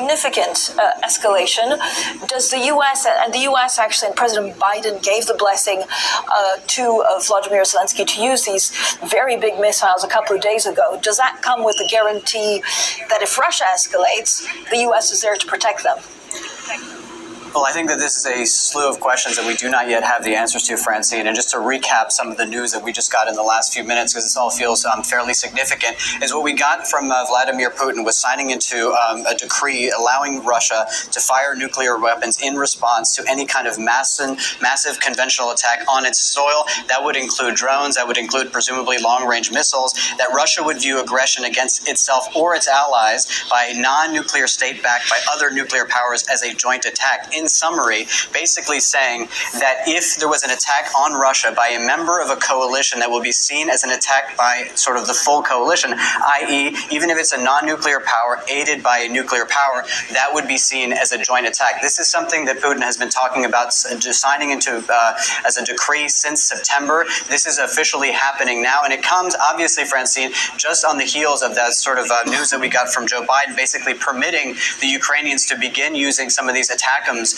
significant escalation. Does the U.S. and the U.S. actually, and President Biden gave the blessing to Vladimir Zelensky to use these very big missiles a couple of days ago. Does that come with the guarantee that if Russia escalates, the U.S. is there to protect them? Well, I think that this is a slew of questions that we do not yet have the answers to, Francine. And just to recap some of the news that we just got in the last few minutes, because this all feels fairly significant, is what we got from Vladimir Putin was signing into a decree allowing Russia to fire nuclear weapons in response to any kind of massive conventional attack on its soil. That would include drones. That would include presumably long-range missiles. That Russia would view aggression against itself or its allies by a non-nuclear state backed by other nuclear powers as a joint attack. In summary, basically saying that if there was an attack on Russia by a member of a coalition that will be seen as an attack by sort of the full coalition, i.e., even if it's a non-nuclear power aided by a nuclear power, that would be seen as a joint attack. This is something that Putin has been talking about signing into as a decree since September. This is officially happening now, and it comes, obviously, Francine, just on the heels of that sort of news that we got from Joe Biden, basically permitting the Ukrainians to begin using some of these ATACMS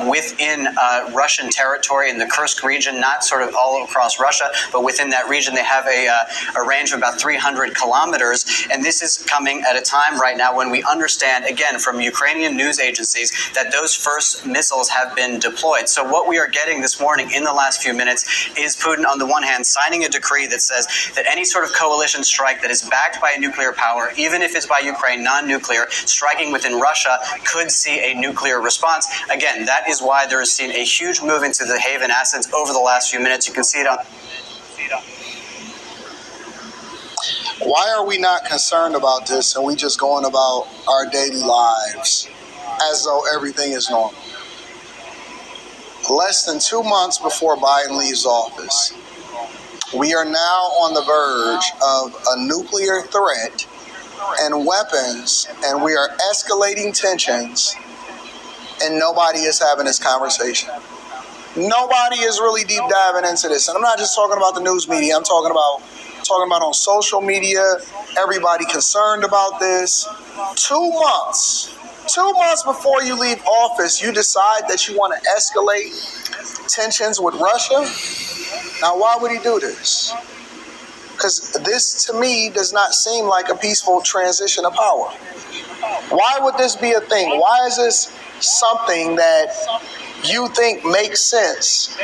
within Russian territory in the Kursk region, not sort of all across Russia, but within that region. They have a range of about 300 kilometers. And this is coming at a time right now when we understand, again, from Ukrainian news agencies, that those first missiles have been deployed. So what we are getting this morning in the last few minutes is Putin, on the one hand, signing a decree that says that any sort of coalition strike that is backed by a nuclear power, even if it's by Ukraine, non-nuclear, striking within Russia, could see a nuclear response. Again, that is why there has seen a huge move into the Haven assets over the last few minutes. You can see it on. Why are we not concerned about this and we just going about our daily lives as though everything is normal? Less than 2 months before Biden leaves office, we are now on the verge of a nuclear threat and weapons, and we are escalating tensions, and nobody is having this conversation. Nobody is really deep diving into this. And I'm not just talking about the news media. I'm talking about on social media, everybody concerned about this. 2 months. 2 months before you leave office, you decide that you want to escalate tensions with Russia. Now, why would he do this? Because this, to me, does not seem like a peaceful transition of power. Why would this be a thing? Why is this something that you think makes sense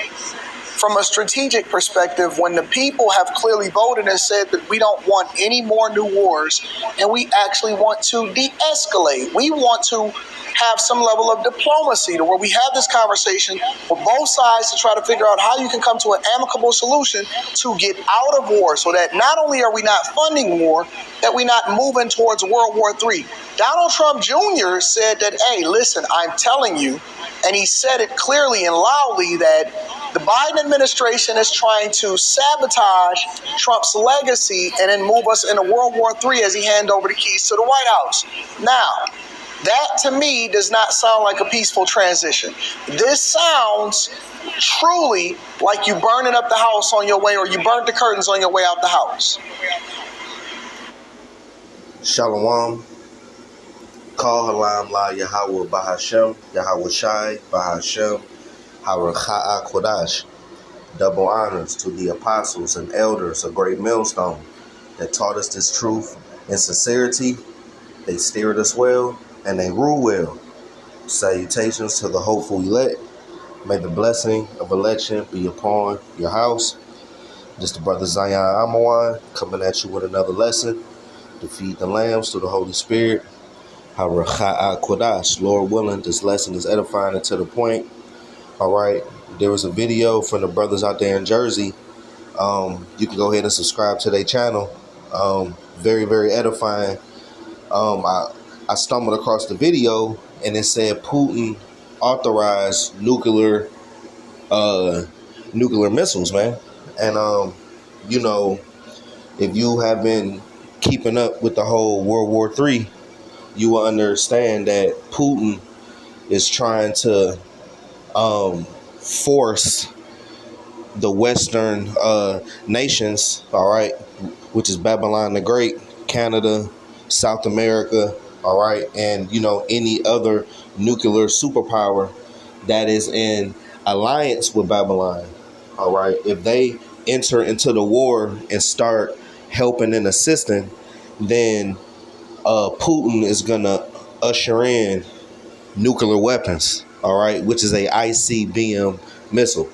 from a strategic perspective when the people have clearly voted and said that we don't want any more new wars and we actually want to de-escalate? We want to have some level of diplomacy to where we have this conversation with both sides to try to figure out how you can come to an amicable solution to get out of war, so that not only are we not funding war, that we're not moving towards World War III. Donald Trump Jr. said that, hey, listen, I'm telling you, and he said it clearly and loudly, that the Biden administration is trying to sabotage Trump's legacy and then move us into World War III as he hands over the keys to the White House. Now, that to me does not sound like a peaceful transition. This sounds truly like you burning up the house on your way, or you burnt the curtains on your way out the house. Shalom. Call Halam La Yahweh Bahashem, Yahweh Shai Bahashem, Haracha'a Kodash. Double honors to the apostles and elders, a great millstone that taught us this truth in sincerity. They steered us well and they rule well. Salutations to the hopeful elect. May the blessing of election be upon your house. This the brother Zion Amawan coming at you with another lesson. To feed the lambs through the Holy Spirit. Haracha'a Kodash. Lord willing, this lesson is edifying and to the point. All right. There was a video from the brothers out there in Jersey. You can go ahead and subscribe to their channel. Very, very edifying. I stumbled across the video and it said Putin authorized nuclear missiles, man. And you know, if you have been keeping up with the whole World War III, you will understand that Putin is trying to force the Western nations, all right, which is Babylon the Great, Canada, South America, all right, and any other nuclear superpower that is in alliance with Babylon, all right, if they enter into the war and start helping and assisting, then Putin is gonna usher in nuclear weapons, all right, which is a ICBM missile,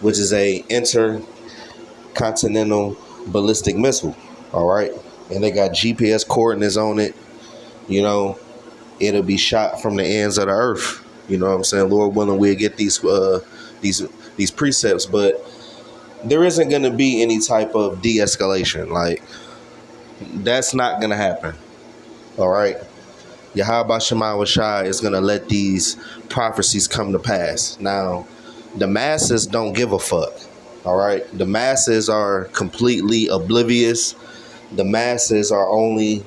which is a intercontinental ballistic missile, all right, and they got GPS coordinates on it. It'll be shot from the ends of the earth. You know what I'm saying? Lord willing, we'll get these precepts, but there isn't going to be any type of de-escalation. Like, that's not going to happen. All right. Yahweh Shema Shai is going to let these prophecies come to pass. Now, the masses don't give a fuck. All right. The masses are completely oblivious. The masses are only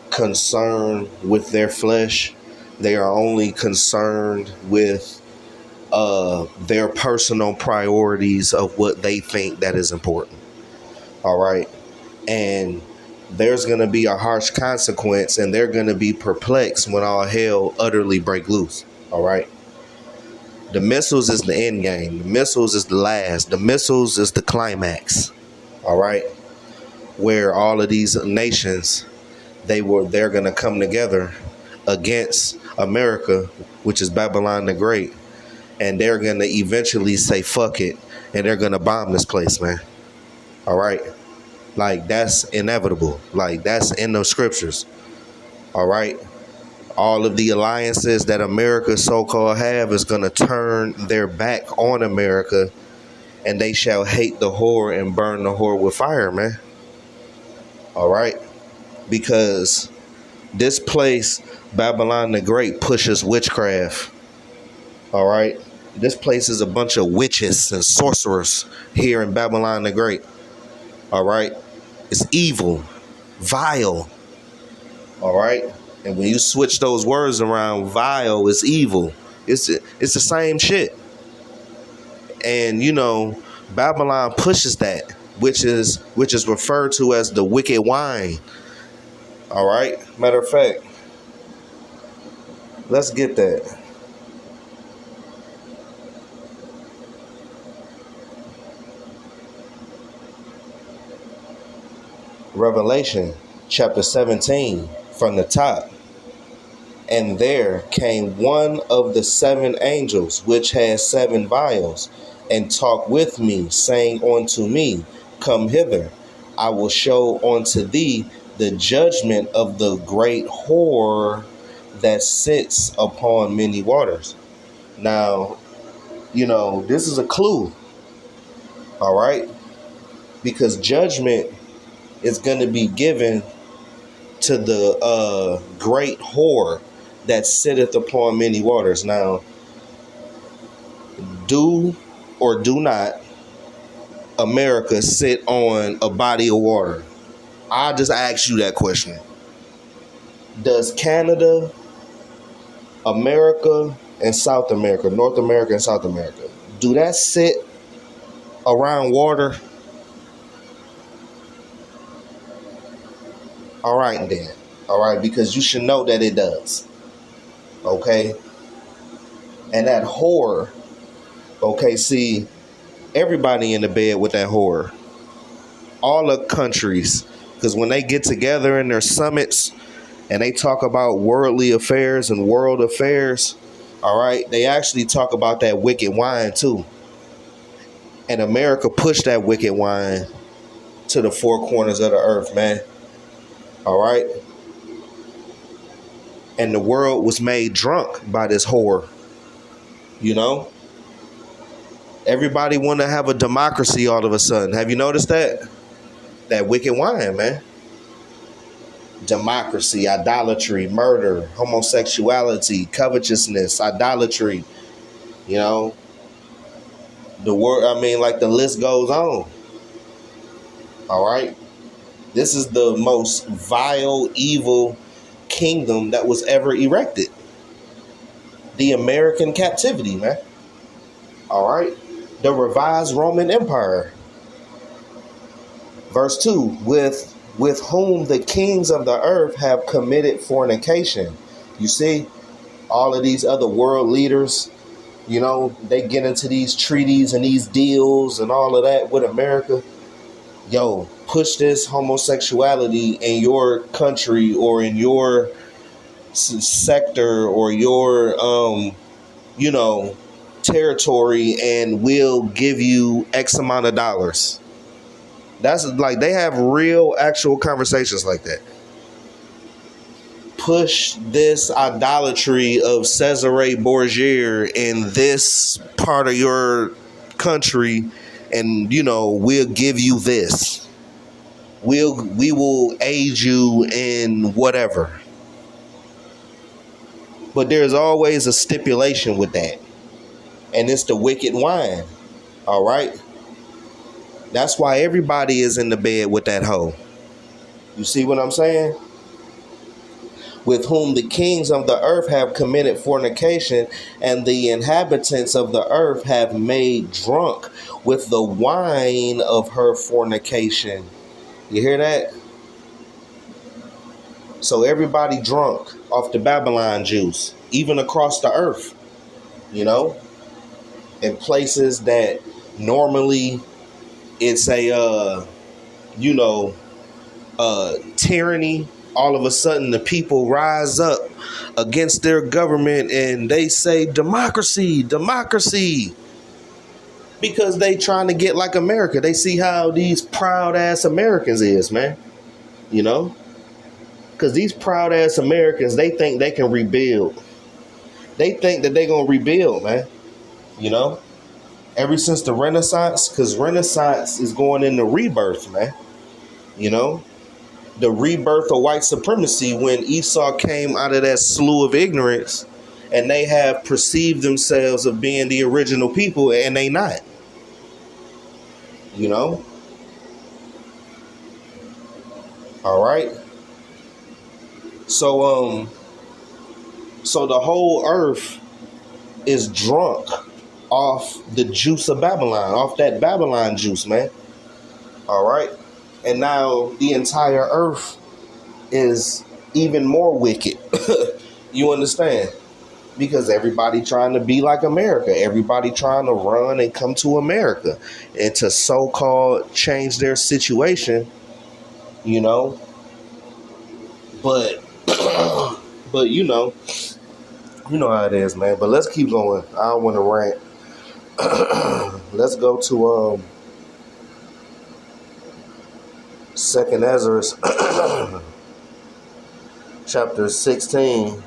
concerned with their flesh. They are only concerned with their personal priorities of what they think that is important. All right. And there's going to be a harsh consequence, and they're going to be perplexed when all hell utterly break loose. All right. The missiles is the end game. The missiles is the last. The missiles is the climax. All right. Where all of these nations, they're going to come together against America, which is Babylon the Great, and they're going to eventually say fuck it, and they're going to bomb this place, man. All right. Like, that's inevitable. Like, that's in the scriptures. All right. All of the alliances that America so-called have is going to turn their back on America, and they shall hate the whore and burn the whore with fire, man. All right. Because this place, Babylon the Great, pushes witchcraft. All right. This place is a bunch of witches and sorcerers here in Babylon the Great. All right. It's evil, vile. All right. And when you switch those words around, vile is evil. It's the same shit. And Babylon pushes that, which is referred to as the wicked wine. All right. Matter of fact, let's get that. Revelation chapter 17 from the top. And there came one of the 7 angels which had 7 vials, and talked with me, saying unto me, Come hither, I will show unto thee the judgment of the great whore that sits upon many waters. Now, this is a clue. All right. Because judgment is going to be given to the great whore that sitteth upon many waters. Now, do or do not America sit on a body of water? I just asked you that question. Does Canada, America, and South America, North America and South America, do that sit around water? All right, then. All right, because you should know that it does. Okay? And that whore, okay, see, everybody in the bed with that whore. All the countries, because when they get together in their summits and they talk about worldly affairs and world affairs, all right, they actually talk about that wicked wine too. And America pushed that wicked wine to the 4 corners of the earth, man. All right. And the world was made drunk by this whore. Everybody want to have a democracy all of a sudden. Have you noticed that? That wicked wine, man. Democracy, idolatry, murder, homosexuality, covetousness, idolatry. The word, like the list goes on. All right. This is the most vile, evil kingdom that was ever erected. The American captivity, man. All right. The revised Roman Empire. Verse 2, with with whom the kings of the earth have committed fornication. You see, all of these other world leaders, you know, they get into these treaties and these deals and all of that with America. Yo, push this homosexuality in your country or in your sector or your, you know, territory, and we'll give you X amount of dollars. That's like, they have real, actual conversations like that. Push this idolatry of Cesare Borgia in this part of your country, and, you know, we'll give you this. We will aid you in whatever. But there's always a stipulation with that. And it's the wicked wine. All right? That's why everybody is in the bed with that hoe. You see what I'm saying? With whom the kings of the earth have committed fornication, and the inhabitants of the earth have made drunk with the wine of her fornication. You hear that? So everybody drunk off the Babylon juice, even across the earth, you know, in places that normally it's a, you know, tyranny. All of a sudden the people rise up against their government and they say democracy, democracy, because they trying to get like America. They see how these proud ass Americans is, man, you know, because these proud ass Americans, they think they can rebuild. They think that they gonna rebuild, man, you know, ever since the Renaissance, because Renaissance is going into rebirth, man, you know. The rebirth of white supremacy, when Esau came out of that slough of ignorance and they have perceived themselves of being the original people, and they not, you know. All right. So the whole earth is drunk off the juice of Babylon, off that Babylon juice, man. All right. And now the entire earth is even more wicked. You understand? Because everybody trying to be like America. Everybody trying to run and come to America and to so-called change their situation, you know. But you know how it is, man. But let's keep going. I don't want to rant. Let's go to Second Ezra, chapter 16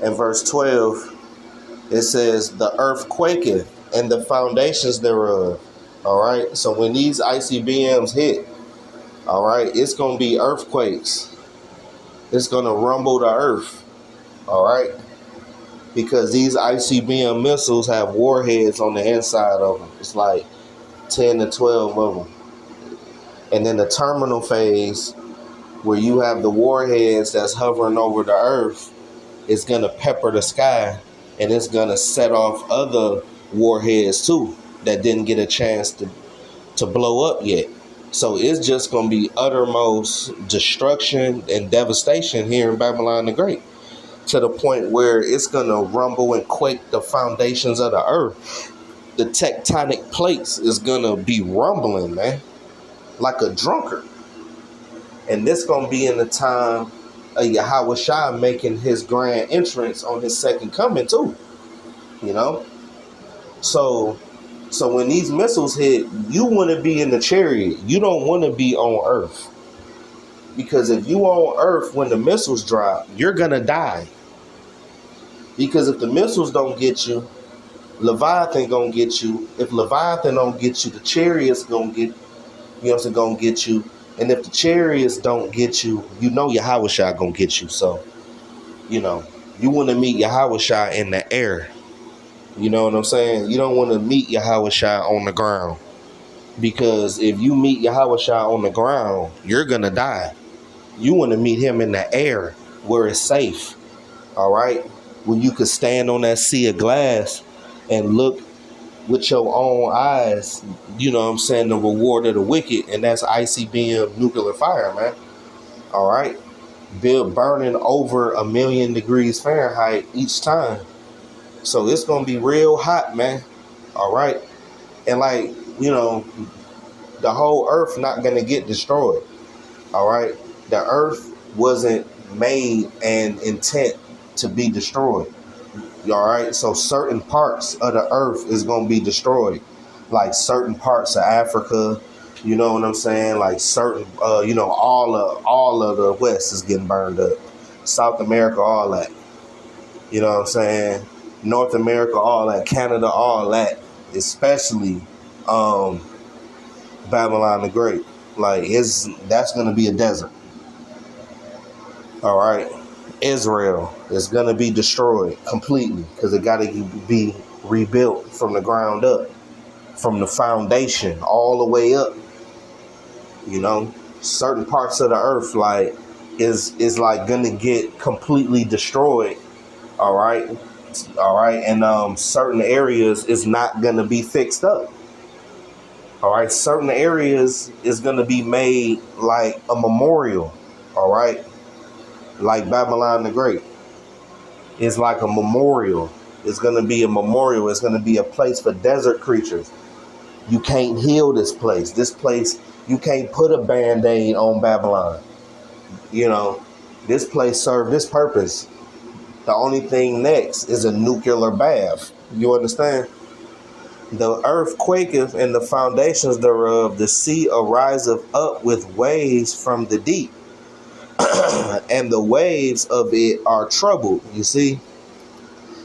and verse 12. It says, the earth quaketh and the foundations thereof. All right. So when these ICBMs hit, all right, it's going to be earthquakes. It's going to rumble the earth. All right. Because these ICBM missiles have warheads on the inside of them. It's like 10 to 12 of them. And then the terminal phase, where you have the warheads that's hovering over the earth, is going to pepper the sky, and it's going to set off other warheads too that didn't get a chance to blow up yet. So it's just going to be uttermost destruction and devastation here in Babylon the Great, to the point where it's going to rumble and quake the foundations of the earth. The tectonic plates is going to be rumbling, man, like a drunkard. And this gonna be in the time of Yahweh Shai making his grand entrance on his second coming too, you know. So when these missiles hit, you want to be in the chariot. You don't want to be on earth, because if you on earth when the missiles drop, you're gonna die. Because if the missiles don't get you, Leviathan gonna get you. If Leviathan don't get you, the chariot's gonna get. You know what I'm saying? Gonna get you. And if the chariots don't get you, you know Yahweh Shai gonna get you. So, you know, you want to meet Yahweh Shai in the air. You know what I'm saying? You don't want to meet Yahweh Shai on the ground. Because if you meet Yahweh Shai on the ground, you're gonna die. You want to meet him in the air where it's safe. All right? When you could stand on that sea of glass and look with your own eyes, you know what I'm saying, the reward of the wicked, and that's ICBM nuclear fire, man. All right. Burning over 1,000,000 degrees Fahrenheit each time. So it's going to be real hot, man. All right. And like, you know, the whole earth not going to get destroyed. All right. The earth wasn't made and intent to be destroyed. All right. So certain parts of the earth is going to be destroyed, like certain parts of Africa. You know what I'm saying? Like certain, you know, all of the West is getting burned up. South America, all that. You know what I'm saying? North America, all that. Canada, all that. Especially Babylon the Great. Like, that's going to be a desert. All right. Israel is going to be destroyed completely because it got to be rebuilt from the ground up, from the foundation all the way up. You know, certain parts of the earth like is like going to get completely destroyed. All right. And certain areas is not going to be fixed up. All right. Certain areas is going to be made like a memorial. All right. Like Babylon the Great. It's like a memorial. It's going to be a memorial. It's going to be a place for desert creatures. You can't heal this place. This place, you can't put a Band-Aid on Babylon. You know, this place served this purpose. The only thing next is a nuclear bath. You understand? The earth quaketh and the foundations thereof. The sea ariseth up with waves from the deep. And the waves of it are troubled. You see?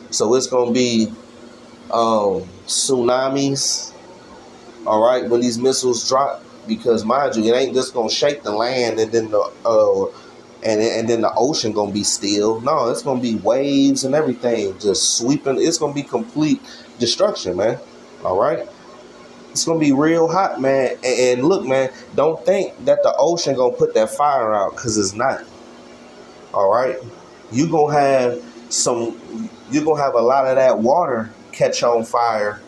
So it's going to be tsunamis. All right, when these missiles drop, because mind you, it ain't just gonna shake the land and then the then the ocean gonna be still. No, it's gonna be waves and everything just sweeping. It's gonna be complete destruction, man. All right, it's gonna be real hot, man. And look, man, don't think that the ocean gonna put that fire out, because it's not. All right, you're gonna have a lot of that water catch on fire.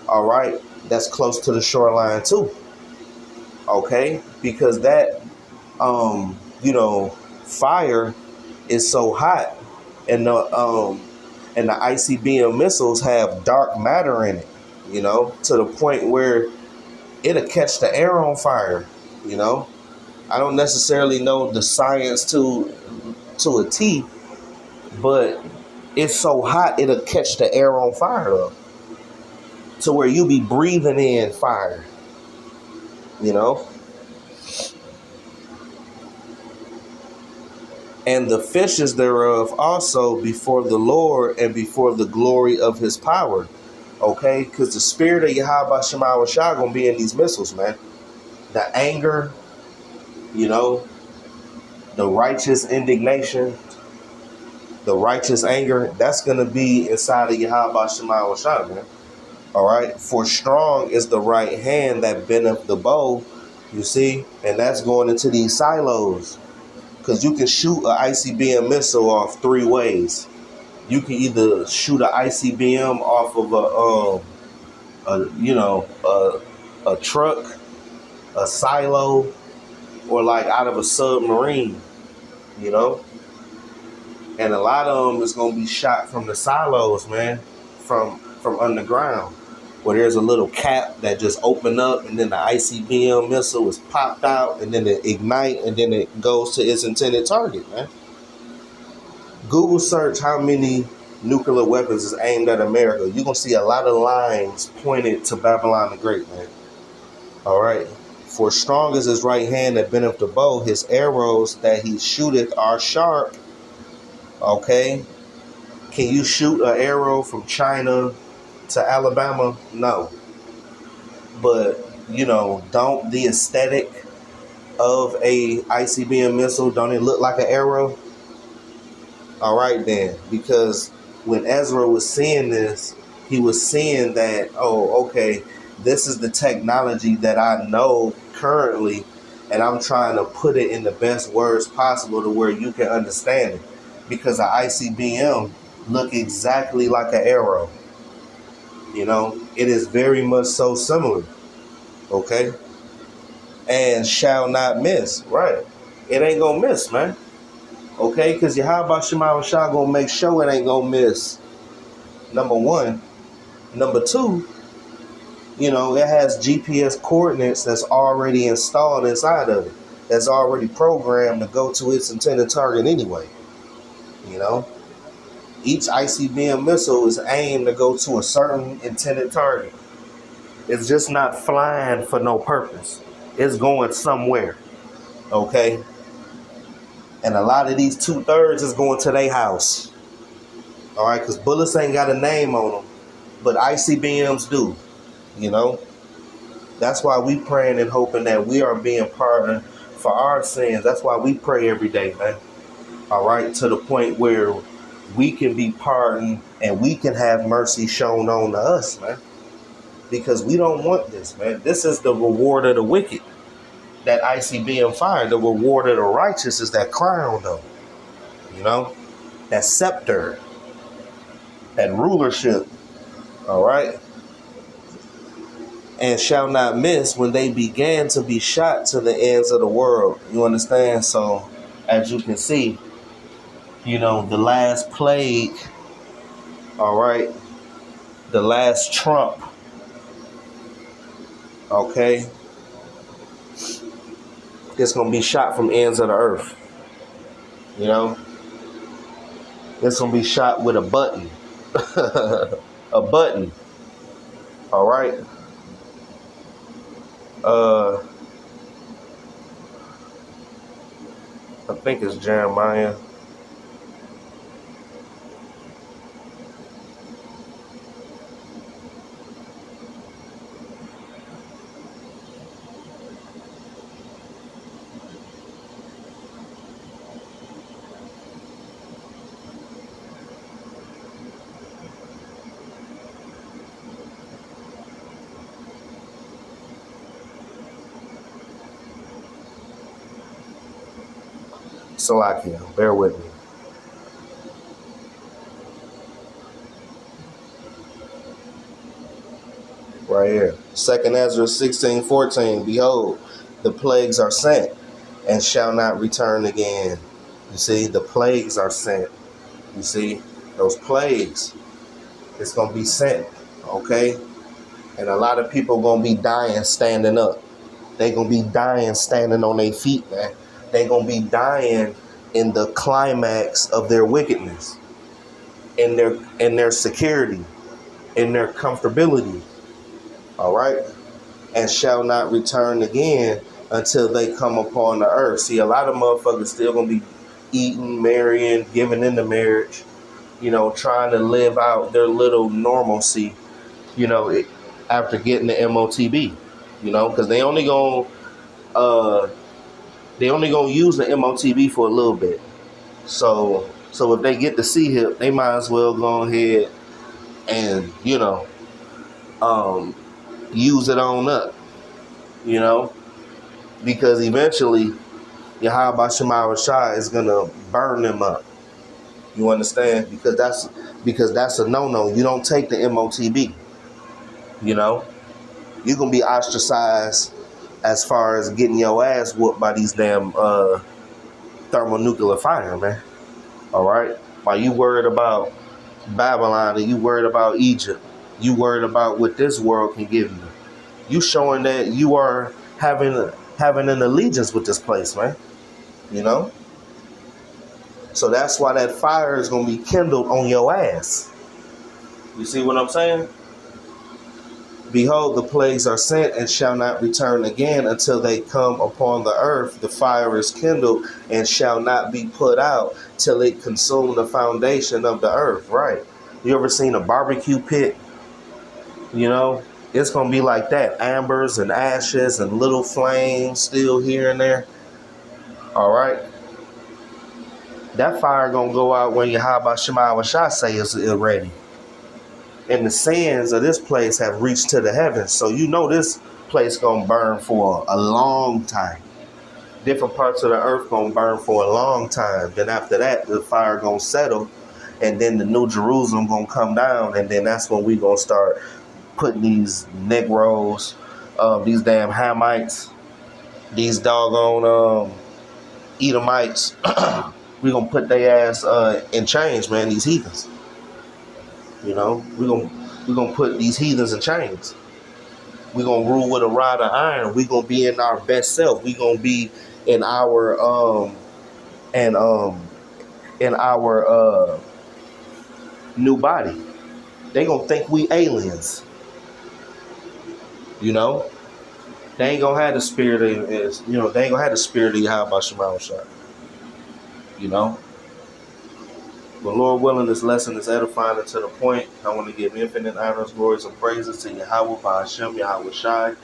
All right. That's close to the shoreline too. Okay, because that fire is so hot, and the ICBM missiles have dark matter in it, you know, to the point where it'll catch the air on fire. You know, I don't necessarily know the science to a T, but it's so hot it'll catch the air on fire up, to where you be breathing in fire, you know. And the fishes thereof also before the Lord and before the glory of his power. Okay? Because the spirit of Yahweh Shema Shah gonna be in these missiles, man. The anger, you know, the righteous indignation, the righteous anger, that's gonna be inside of Yahweh Shema Shah, man. All right. For strong is the right hand that bendeth the bow, you see, and that's going into these silos, because you can shoot an ICBM missile off three ways. You can either shoot an ICBM off of a truck, a silo, or like out of a submarine, you know. And a lot of them is going to be shot from the silos, man, from underground, where there's a little cap that just open up, and then the ICBM missile is popped out, and then it ignite, and then it goes to its intended target, man. Google search how many nuclear weapons is aimed at America. You're going to see a lot of lines pointed to Babylon the Great, man. All right. For strong is his right hand that bendeth the bow. His arrows that he shooteth are sharp. Okay. Can you shoot an arrow from China to Alabama? No. But, you know, don't the aesthetic of a ICBM missile, don't it look like an arrow? All right, then. Because when Ezra was seeing this, he was seeing that, oh, okay, this is the technology that I know currently, and I'm trying to put it in the best words possible to where you can understand it. Because an ICBM look exactly like an arrow. It is very much so similar. Okay? And shall not miss. Right. It ain't gonna miss, man. Okay? Because Yahweh Shema Shah gonna make sure it ain't gonna miss. Number one. Number two, it has GPS coordinates that's already installed inside of it. That's already programmed to go to its intended target anyway. Each ICBM missile is aimed to go to a certain intended target. It's just not flying for no purpose. It's going somewhere. Okay? And a lot of these 2/3 is going to their house. All right? Because bullets ain't got a name on them. But ICBMs do. That's why we praying and hoping that we are being pardoned for our sins. That's why we pray every day, man. All right? To the point where we can be pardoned and we can have mercy shown on to us, man. Because we don't want this, man. This is the reward of the wicked. That ICBM fire. The reward of the righteous is that crown, though. That scepter. That rulership. All right? And shall not miss when they began to be shot to the ends of the world. You understand? So, as you can see, the last plague, all right, the last trump, okay, it's going to be shot from ends of the earth. It's going to be shot with a button. A button. All right. I think it's Jeremiah. Salakia, bear with me. Right here. 2nd Ezra 16:14. Behold, the plagues are sent and shall not return again. You see, the plagues are sent. You see, those plagues, it's going to be sent. Okay? And a lot of people going to be dying standing up. They going to be dying standing on their feet, man. They going to be dying in the climax of their wickedness, in their security, in their comfortability. All right? And shall not return again until they come upon the earth. See, a lot of motherfuckers still going to be eating, marrying, giving into marriage, trying to live out their little normalcy, after getting the MOTB, because they only going to use the MOTB for a little bit. So if they get the C-hip, they might as well go ahead and, use it on up, because eventually Yahweh Shema Rashai is going to burn them up. You understand? Because that's a no-no. You don't take the MOTB, you're going to be ostracized as far as getting your ass whooped by these damn thermonuclear fire, man. All right? While you worried about Babylon and you worried about Egypt, you worried about what this world can give you. You showing that you are having an allegiance with this place, man. So that's why that fire is going to be kindled on your ass. You see what I'm saying? Behold, the plagues are sent and shall not return again until they come upon the earth. The fire is kindled and shall not be put out till it consume the foundation of the earth. Right. You ever seen a barbecue pit? It's going to be like that. Ambers and ashes and little flames still here and there. All right. That fire going to go out when Yahweh Shema Washai say it's ready. And the sands of this place have reached to the heavens. So this place going to burn for a long time. Different parts of the earth going to burn for a long time. Then after that, the fire going to settle. And then the New Jerusalem going to come down. And then that's when we going to start putting these Negroes, these damn Hamites, these doggone Edomites, we're going to put their ass in chains, man, these heathens. You know, we're gonna put these heathens in chains. We're gonna rule with a rod of iron. We're gonna be in our best self. We're gonna be in our in our new body. They gonna think we aliens. You know? They ain't gonna have the spirit of they ain't gonna have the spirit of Yahweh Shema Shah. You know? But Lord willing, this lesson is edifying and to the point. I want to give infinite honors, glories, and praises to Yahweh, Hashem, Yahweh Shai.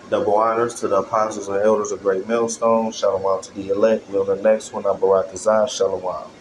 Double honors to the apostles and elders of Great Millstone. Shalom to the elect. We'll the next one. I'm Barak Azaz. Shalom.